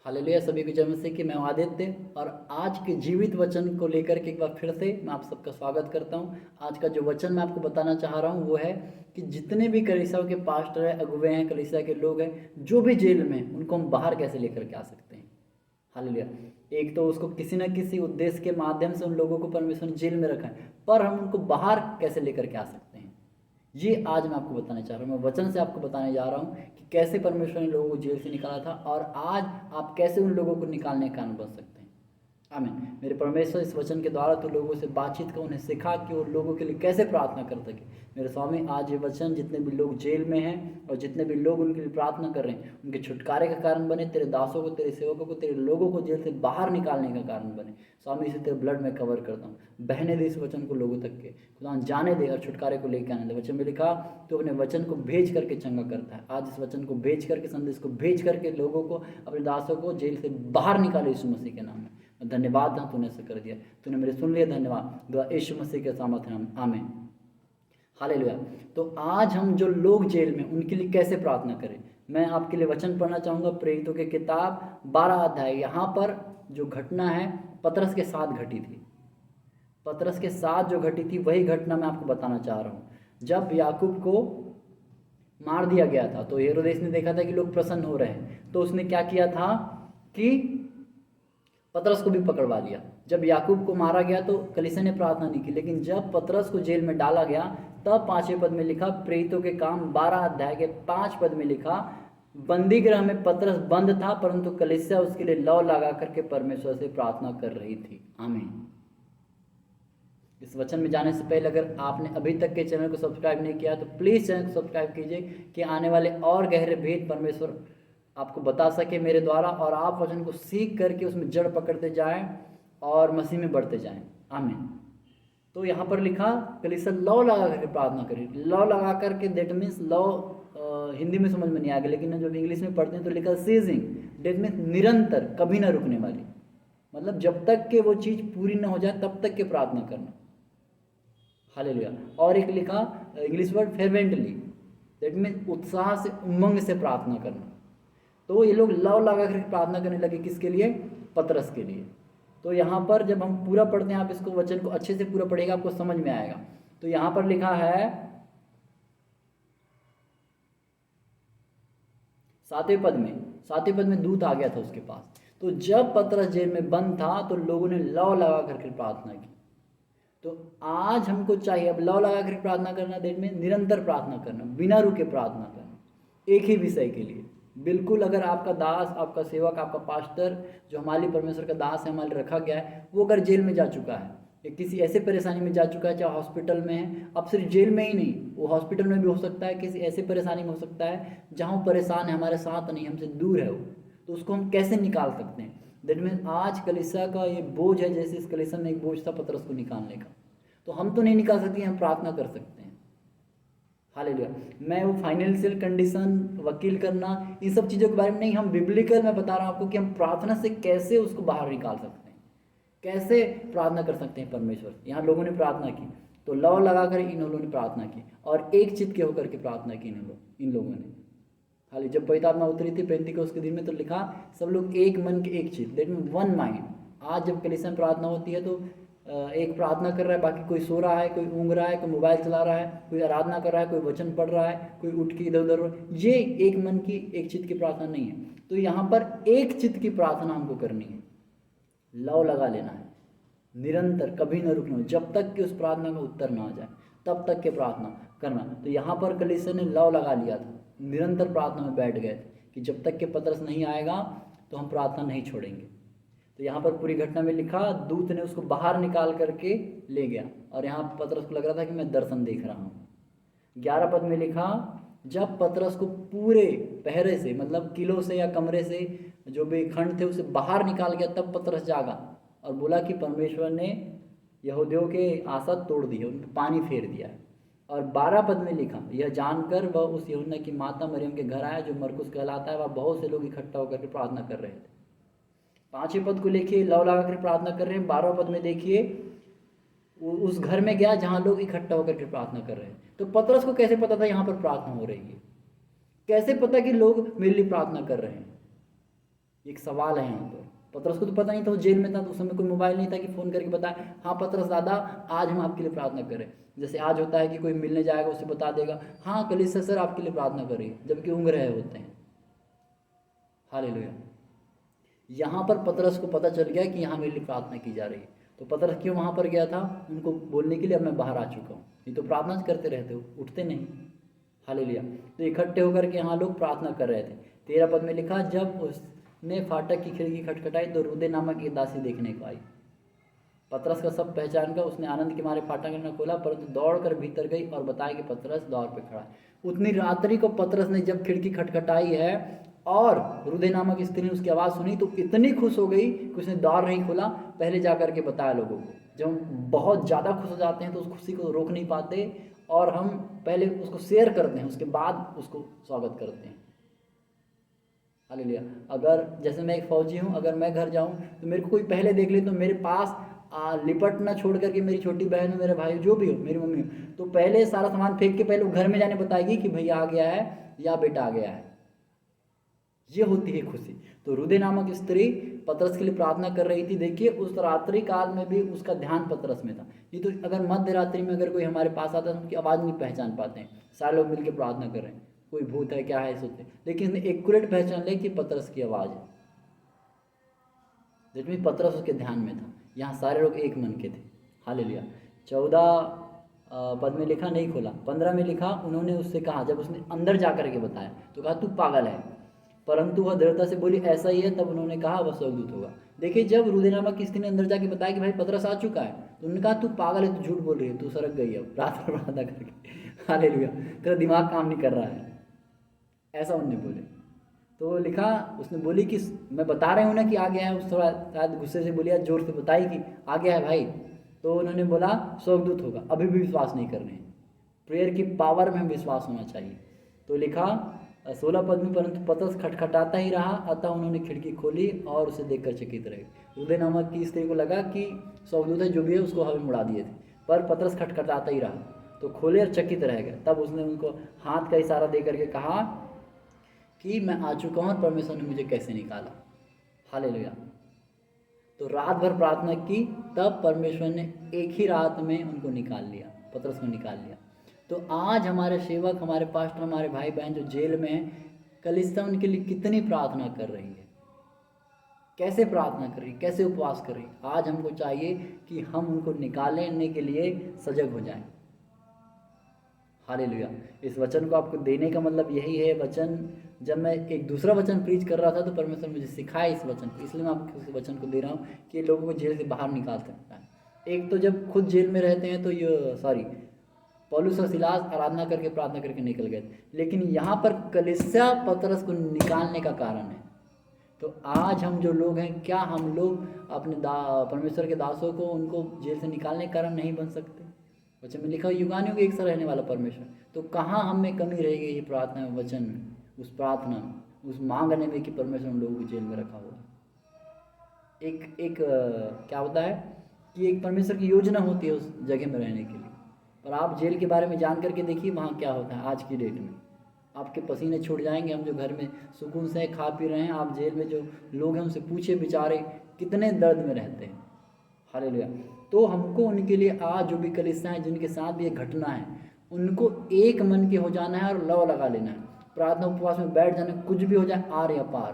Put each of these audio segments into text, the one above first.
Hallelujah. सभी को जय मसीह की। मैं हूं आदित्य और आज के जीवित वचन को लेकर के एक बार फिर से मैं आप सबका स्वागत करता हूं। आज का जो वचन मैं आपको बताना चाह रहा हूं वो है कि जितने भी कलीसियाओं के पास्टर हैं, अगुवे हैं, कलीसिया के लोग हैं, जो भी जेल में हैं, उनको हम बाहर कैसे लेकर के आ सकते हैं। हालेलुया। एक तो उसको किसी न किसी उद्देश्य के माध्यम से उन लोगों को परमेश्वर ने जेल में रखा है, पर हम उनको बाहर कैसे लेकर के आ सकते हैं, ये आज मैं आपको बताने चाह रहा हूँ। मैं वचन से आपको बताने जा रहा हूँ कि कैसे परमेश्वर ने लोगों को जेल से निकाला था और आज आप कैसे उन लोगों को निकालने का कारण बन सकते हैं। आमीन। मेरे परमेश्वर इस वचन के द्वारा तो लोगों से बातचीत कर उन्हें सिखा कि वो लोगों के लिए कैसे प्रार्थना कर सके। मेरे स्वामी, आज ये वचन जितने भी लोग जेल में हैं और जितने भी लोग उनके लिए प्रार्थना कर रहे हैं, उनके छुटकारे का कारण बने। तेरे दासों को, तेरे सेवकों को, तेरे लोगों को जेल से बाहर निकालने का कारण बने। स्वामी, इसे तेरे ब्लड में कवर करता हूँ। बहने दे इस वचन को लोगों तक के, खुदा जाने दे और छुटकारे को लेकर आने दे। वचन में लिखा तो अपने वचन को भेज करके चंगा करता है। आज इस वचन को भेज करके, संदेश को भेज करके लोगों को, अपने दासों को जेल से बाहर निकाले यीशु मसीह के नाम में। धन्यवाद था तूने ऐसा कर दिया, तूने मेरे सुन लिया। धन्यवाद यीशु मसीह के सामर्थ नाम, आमीन। हालेलुया। तो आज हम जो लोग जेल में, उनके लिए कैसे प्रार्थना करें, मैं आपके लिए वचन पढ़ना चाहूँगा। प्रेरितों के किताब 12 अध्याय। यहाँ पर जो घटना है पतरस के साथ घटी थी। पतरस के साथ जो घटी थी वही घटना मैं आपको बताना चाह रहा हूँ। जब याकूब को मार दिया गया था तो हेरोदेस ने देखा था कि लोग प्रसन्न हो रहे हैं, तो उसने क्या किया था कि पतरस को भी पकड़वा लिया। जब याकूब को मारा गया तो कलीसिया ने प्रार्थना नहीं की, लेकिन जब पतरस को जेल में डाला गया तब 5वें पद में लिखा, प्रेरितों के काम 12 अध्याय के 5 पद में लिखा, बंदी गृह में पतरस बंद था परंतु कलीसिया उसके लिए लौ लगा करके परमेश्वर से प्रार्थना कर रही थी। आमीन। इस वचन में जाने से पहले अगर आपने अभी तक के चैनल को सब्सक्राइब नहीं किया तो प्लीज़ चैनल को सब्सक्राइब कीजिए कि आने वाले और गहरे भेद परमेश्वर आपको बता सके मेरे द्वारा, और आप वचन को सीख करके उसमें जड़ पकड़ते जाएं और मसीह में बढ़ते जाएं। आमीन। तो यहाँ पर लिखा कलीसिया लौ लगा करके प्रार्थना करी। लौ लगा करके, दैट मीन्स लौ हिंदी में समझ में नहीं आएगा, लेकिन जब इंग्लिश में पढ़ते हैं तो लिखा सीजिंग, दैट मीन्स निरंतर, कभी ना रुकने वाली। मतलब जब तक कि वो चीज़ पूरी ना हो जाए तब तक के प्रार्थना करना। हालेलुया। और एक लिखा इंग्लिश वर्ड फेर्वेंटली, दैट मीन्स उत्साह से, उमंग से प्रार्थना करना। तो ये लोग लव लगा कर प्रार्थना करने लगे। किसके लिए? पतरस के लिए। तो यहाँ पर जब हम पूरा पढ़ते हैं, आप इसको वचन को अच्छे से पूरा पढ़ेगा आपको समझ में आएगा। तो यहाँ पर लिखा है 7वें पद में दूत आ गया था उसके पास। तो जब पतरस जेल में बंद था तो लोगों ने लव लगा करके प्रार्थना की। तो आज हमको चाहिए अब लव लगा करके प्रार्थना करना, देर में निरंतर प्रार्थना करना, बिना रुके प्रार्थना करना, एक ही विषय के लिए। बिल्कुल अगर आपका दास, आपका सेवक, आपका पास्टर जो हमारे परमेश्वर का दास है, हमारे रखा गया है, वो अगर जेल में जा चुका है या किसी ऐसे परेशानी में जा चुका है, चाहे हॉस्पिटल में है, अब सिर्फ जेल में ही नहीं, वो हॉस्पिटल में भी हो सकता है, किसी ऐसे परेशानी में हो सकता है जहाँ वो परेशान है, हमारे साथ नहीं, हमसे दूर है वो, तो उसको हम कैसे निकाल सकते हैं। दैट मीन्स आज कलीसिया का ये बोझ है, जैसे इस कलीसिया में एक बोझ था पतरस को निकालने का, तो हम तो नहीं निकाल सकते, हम प्रार्थना कर सकते हैं। हालेलुया। मैं वो फाइनेंशियल कंडीशन, वकील करना, इन सब चीज़ों के बारे में नहीं, हम बिब्लिकल मैं बता रहा हूँ आपको कि हम प्रार्थना से कैसे उसको बाहर निकाल सकते हैं, कैसे प्रार्थना कर सकते हैं परमेश्वर। यहाँ लोगों ने प्रार्थना की तो लौ लगाकर इन लोगों ने प्रार्थना की और एक चित्त के होकर के प्रार्थना की इन लोगों ने। हाल जब पवित्र आत्मा उतरी थी पेंतिकोस्त के दिन में, तो लिखा सब लोग एक मन के एक चित्त, दैट मीन वन माइंड। आज जब कलीसिया में प्रार्थना होती है तो एक प्रार्थना कर रहा है, बाकी कोई सो रहा है, कोई ऊँग रहा है, कोई मोबाइल चला रहा है, कोई आराधना कर रहा है, कोई वचन पढ़ रहा है, कोई उठ के इधर उधर। ये एक मन की एक चित्त की प्रार्थना नहीं है। तो यहाँ पर एक चित्त की प्रार्थना हमको करनी है, लव लगा लेना है, निरंतर, कभी न रुकना, जब तक कि उस प्रार्थना का उत्तर ना आ जाए तब तक के प्रार्थना करना। तो यहाँ पर कलीसिया ने लव लगा लिया था, निरंतर प्रार्थना में बैठ गए थे कि जब तक के पतरस नहीं आएगा तो हम प्रार्थना नहीं छोड़ेंगे। तो यहाँ पर पूरी घटना में लिखा, दूत ने उसको बाहर निकाल करके ले गया और यहाँ पतरस को लग रहा था कि मैं दर्शन देख रहा हूँ। 11 पद में लिखा, जब पतरस को पूरे पहरे से, मतलब किलों से या कमरे से जो भी खंड थे उसे बाहर निकाल गया, तब पतरस जागा और बोला कि परमेश्वर ने यहूदियों के आशा तोड़ दी है, उन पर पानी फेर दिया है। और 12 पद में लिखा, यह जानकर वह उस यूहन्ना की माता मरियम के घर आया जो मरकुस कहलाता है। वह बहुत से लोग इकट्ठा होकर के प्रार्थना कर रहे थे। 5वें पद को देखिए, लव लगा कर प्रार्थना कर रहे हैं। 12वें पद में देखिए, उस घर में गया जहाँ लोग इकट्ठा होकर के प्रार्थना कर रहे हैं। तो पतरस को कैसे पता था यहाँ पर प्रार्थना हो रही है? कैसे पता कि लोग मेरे लिए प्रार्थना कर रहे हैं? एक सवाल है यहाँ पर। पतरस को तो पता नहीं था, वो जेल में था, तो उस समय कोई मोबाइल नहीं था कि फ़ोन करके बताए हाँ पतरस दादा आज हम आपके लिए प्रार्थना करें। जैसे आज होता है कि कोई मिलने जाएगा उसे बता देगा हाँ कलीसिया सर आपके लिए प्रार्थना कर रही है, जबकि ऊँघ रहे होते हैं। हालेलुया। यहाँ पर पतरस को पता चल गया कि यहाँ मेरे लिए प्रार्थना की जा रही है। तो पतरस क्यों वहाँ पर गया था? उनको बोलने के लिए अब मैं बाहर आ चुका हूँ। ये तो प्रार्थना करते रहते हो, उठते नहीं। हालेलुया। तो इकट्ठे होकर के यहाँ लोग प्रार्थना कर रहे थे। 13 पद में लिखा, जब उसने फाटक की खिड़की खटखटाई तो रुदे नामक एक दासी देखने को आई। पतरस का सब पहचान कर उसने आनंद के मारे फाटक न खोला, परंतु दौड़कर भीतर गई और बताया कि पतरस द्वार पे खड़ा है। उतनी रात्रि को पतरस ने जब खिड़की खटखटाई है और रुदे नामक स्त्री ने उसकी आवाज़ सुनी तो इतनी खुश हो गई कि उसने द्वार नहीं खोला, पहले जा करके बताया लोगों को। जब हम बहुत ज़्यादा खुश हो जाते हैं तो उस खुशी को रोक नहीं पाते और हम पहले उसको शेयर करते हैं, उसके बाद उसको स्वागत करते हैं। हालेलुया। अगर जैसे मैं एक फौजी हूँ, अगर मैं घर जाऊँ तो मेरे को कोई पहले देख ले तो मेरे पास लिपट ना छोड़ करके मेरी छोटी बहन हो, मेरे भाई जो भी हो, मेरी मम्मी हो, तो पहले सारा सामान फेंक के पहले वो घर में जाने बताएगी कि भैया आ गया है या बेटा आ गया है। ये होती है खुशी। तो रुदे नामक स्त्री पतरस के लिए प्रार्थना कर रही थी। देखिए उस रात्रि काल में भी उसका ध्यान पतरस में था। नहीं तो अगर मध्य रात्रि में अगर कोई हमारे पास आता है तो उनकी आवाज़ नहीं पहचान पाते हैं, सारे लोग मिलकर प्रार्थना कर रहे हैं, कोई भूत है क्या है सोचते, लेकिन एक्यूरेट पहचान ले कि पतरस की आवाज़ है। दैट मीन पतरस उसके ध्यान में था। यहाँ सारे लोग एक मन के थे। हालेलुया। 14 पद में लिखा, नहीं खोला। 15 में लिखा, उन्होंने उससे कहा, जब उसने अंदर जा करके बताया तो कहा तू पागल है, परंतु वह दृढ़ता से बोली ऐसा ही है। तब उन्होंने कहा वह स्वर्गदूत होगा। देखिए जब रुदे नामक किसी ने अंदर जाके बताया कि भाई पतरस आ चुका है तो उन्होंने कहा तू पागल है, तू झूठ बोल रही है, तू सरक गई अब रात भर प्रार्थना करके। हालेलुया। तेरा दिमाग काम नहीं कर रहा है, ऐसा उन्होंने बोले। तो लिखा, उसने बोली कि मैं बता रहे हूँ ना कि आ गया है। उस थोड़ा शायद गुस्से से बोलिया, जोर से बताई कि आ गया है भाई। तो उन्होंने बोला स्वर्गदूत होगा। अभी भी विश्वास नहीं कर रहे हैं। प्रेयर की पावर में विश्वास होना चाहिए। तो लिखा 16 पद में, परंतु पतरस खटखटाता ही रहा, अतः उन्होंने खिड़की खोली और उसे देखकर चकित रहे। रुदे नामक की स्त्री को लगा कि स्वर्गदूत है, जो भी है उसको हवा में उड़ा दिए थे, पर पतरस खटखटाता ही रहा। तो खोले और चकित रह गए। तब उसने उनको हाथ का इशारा दे करके कहा कि मैं आ चुका हूँ और परमेश्वर ने मुझे कैसे निकाला। हालेलुया। तो रात भर प्रार्थना की, तब परमेश्वर ने एक ही रात में उनको निकाल लिया, पतरस को निकाल लिया। तो आज हमारे सेवक, हमारे पास्टर, हमारे भाई बहन जो जेल में हैं, कलीसिया उनके लिए कितनी प्रार्थना कर रही है, कैसे प्रार्थना कर रही, कैसे उपवास कर रही। आज हमको चाहिए कि हम उनको निकालने के लिए सजग हो जाएं। हालेलुया। इस वचन को आपको देने का मतलब यही है। वचन जब मैं एक दूसरा वचन प्रीच कर रहा था तो परमेश्वर मुझे सिखाया इस वचन को, इसलिए मैं आपको इस वचन को दे रहा हूँ कि लोगों को जेल से बाहर निकाल सकता है। एक तो जब खुद जेल में रहते हैं तो ये पौलुस और सिलास आराधना करके प्रार्थना करके निकल गए, लेकिन यहाँ पर कलीसिया पतरस को निकालने का कारण है। तो आज हम जो लोग हैं, क्या हम लोग अपने परमेश्वर के दासों को उनको जेल से निकालने के कारण नहीं बन सकते? वचन में लिखा युगानियों के एक सा रहने वाला परमेश्वर। तो कहाँ हम में कमी रहेगी ये प्रार्थना में, वचन में, उस प्रार्थना में, उस मांगने में कि परमेश्वर हम लोगों को जेल में रखा हुआ है। एक क्या होता है कि एक परमेश्वर की योजना होती है उस जगह में रहने के लिए। पर आप जेल के बारे में जान करके देखिए वहाँ क्या होता है। आज की डेट में आपके पसीने छूट जाएंगे। हम जो घर में सुकून से खा पी रहे हैं, आप जेल में जो लोग हैं उनसे पूछे बेचारे कितने दर्द में रहते हैं। हालेलुया। तो हमको उनके लिए आज जो भी कलीसिया हैं जिनके साथ भी ये घटना है, उनको एक मन के हो जाना है और लव लगा लेना है, प्रार्थना उपवास में बैठ जाना, कुछ भी हो जाए आर या पार।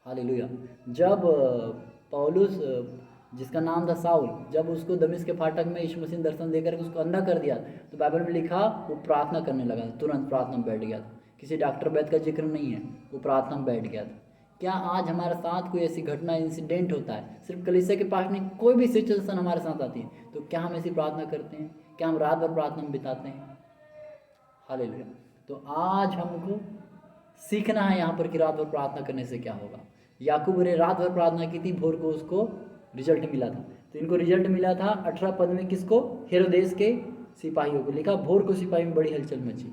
हालेलुया। जब पौलुस, जिसका नाम था साउल, जब उसको दमिश्क के फाटक में यीशु मसीह ने दर्शन देकर उसको अंधा कर दिया तो बाइबल में लिखा वो प्रार्थना करने लगा, तुरंत प्रार्थना में बैठ गया था। किसी डॉक्टर वैद्य का जिक्र नहीं है, वो प्रार्थना में बैठ गया था। क्या आज हमारे साथ कोई ऐसी घटना, इंसिडेंट होता है, सिर्फ कलीसिया के पास नहीं, कोई भी सिचुएशन हमारे साथ आती है, तो क्या हम ऐसी प्रार्थना करते हैं? क्या हम रात भर प्रार्थना में बिताते हैं? हालेलुया। तो आज हमको सीखना है यहाँ पर कि रात भर प्रार्थना करने से क्या होगा। याकूब ने रात भर प्रार्थना की थी, भोर को उसको रिजल्ट मिला था। तो इनको रिजल्ट मिला था 18 पद में, किसको? हेरोदेस के सिपाहियों को। लिखा भोर को सिपाही में बड़ी हलचल मची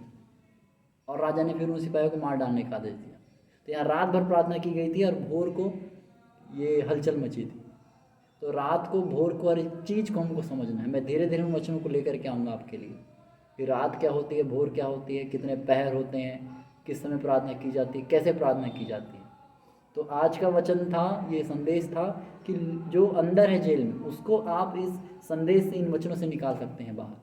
और राजा ने फिर उन सिपाहियों को मार डालने का आदेश दिया। तो यहाँ रात भर प्रार्थना की गई थी और भोर को ये हलचल मची थी। तो रात को, भोर को, हर एक चीज़ को हमको समझना है। मैं धीरे धीरे उन वचनों को लेकर के आऊँगा आपके लिए कि रात क्या होती है, भोर क्या होती है, कितने पहर होते हैं, किस समय प्रार्थना की जाती है, कैसे प्रार्थना की जाती है। तो आज का वचन था, ये संदेश था कि जो अंदर है जेल में उसको आप इस संदेश से, इन वचनों से निकाल सकते हैं बाहर।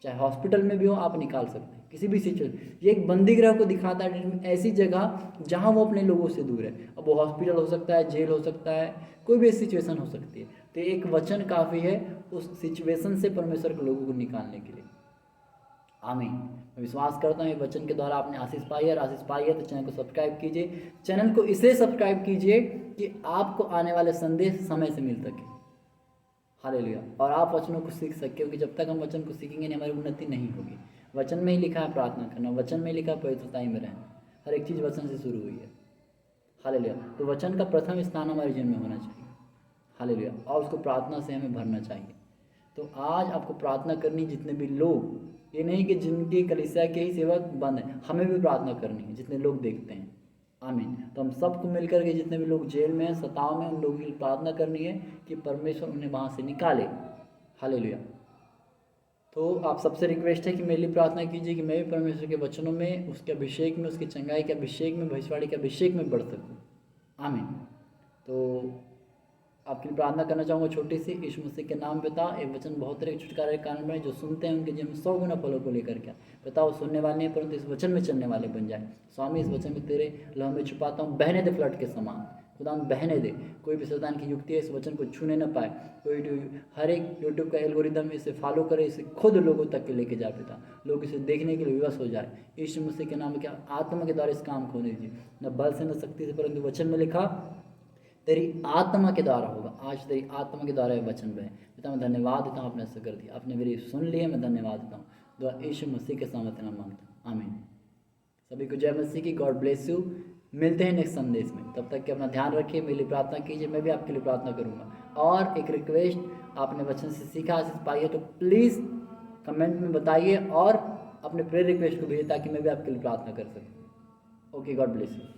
चाहे हॉस्पिटल में भी हो आप निकाल सकते हैं, किसी भी सिचुएशन। ये एक बंदी गृह को दिखाता है, ऐसी जगह जहाँ वो अपने लोगों से दूर है। अब वो हॉस्पिटल हो सकता है, जेल हो सकता है, कोई भी सिचुएशन हो सकती है। तो एक वचन काफ़ी है उस सिचुएशन से परमेश्वर के लोगों को निकालने के लिए। आमीन। मैं विश्वास करता हूँ ये वचन के द्वारा आपने आशीष पाई है, और आशीष पाई है तो चैनल को सब्सक्राइब कीजिए। चैनल को इसलिए सब्सक्राइब कीजिए कि आपको आने वाले संदेश समय से मिल सके। हालेलुया। और आप वचनों को सीख सके, क्योंकि जब तक हम वचन को सीखेंगे नहीं, हमारी उन्नति नहीं होगी। वचन में ही लिखा है प्रार्थना करना, वचन में ही लिखा है पवित्रताई में रहना। हर एक चीज़ वचन से शुरू हुई है। हालेलुया। तो वचन का प्रथम स्थान हमारे जीवन में होना चाहिए। हालेलुया। और उसको प्रार्थना से हमें भरना चाहिए। तो आज आपको प्रार्थना करनी, जितने भी लोग, ये नहीं कि जिनकी कलीसिया के ही सेवक बंद है, हमें भी प्रार्थना करनी है जितने लोग देखते हैं। आमीन। तो हम सबको मिलकर के, जितने भी लोग जेल में हैं, सताव में, उन लोगों की प्रार्थना करनी है कि परमेश्वर उन्हें वहाँ से निकाले। हालेलुया। तो आप सबसे रिक्वेस्ट है कि मेरे लिए प्रार्थना कीजिए कि मैं भी परमेश्वर के वचनों में, उसके अभिषेक में, उसकी चंगाई के अभिषेक में, भविष्यवाणी के अभिषेक में बढ़ सकूँ। आमीन। तो आपके लिए प्रार्थना करना चाहूँगा छोटी सी। यीशु मसीह के नाम पिता, ये वचन बहुत तरह के छुटकारे के कारण बने, जो सुनते हैं उनके जीवन में 100 गुना फलों को लेकर के पिता, वो सुनने वाले नहीं परंतु इस वचन में चलने वाले बन जाए। स्वामी, इस वचन में तेरे लहू में छुपाता हूँ, बहने दे फ्लड के समान। खुदा बहने दे, कोई भी शैतान की युक्ति है इस वचन को छूने न पाए। कोई हर एक यूट्यूब का एल्गोरिदम इसे फॉलो करे, इसे खुद लोगों तक के लेके जाए पिता, लोग इसे देखने के लिए विवश हो जाए। यीशु मसीह के नाम में क्या आत्मा के द्वारा इस काम को होने दीजिए, न बल से न शक्ति से, परंतु वचन में लिखा तेरी आत्मा के द्वारा होगा। आज तेरी आत्मा के द्वारा ये वचन बहे पिता, मैं धन्यवाद देता हूँ, आपने ऐसा कर दिया, आपने मेरी सुन ली है, मैं धन्यवाद देता हूँ। दुआ यीशु मसीह के सामने नाम मांगता हूँ, आमीन। सभी को जय मसीह की। God bless you. मिलते हैं नेक्स्ट संदेश में, तब तक के अपना ध्यान रखिए, मेरे लिए प्रार्थना कीजिए, मैं भी आपके लिए प्रार्थना करूँगा। और एक रिक्वेस्ट, आपने वचन से सीखा, आशीष पाई है तो प्लीज़ कमेंट में बताइए और अपने प्रेयर रिक्वेस्ट को भेजिए, ताकि मैं भी आपके लिए प्रार्थना कर सकूँ। Okay, God bless you.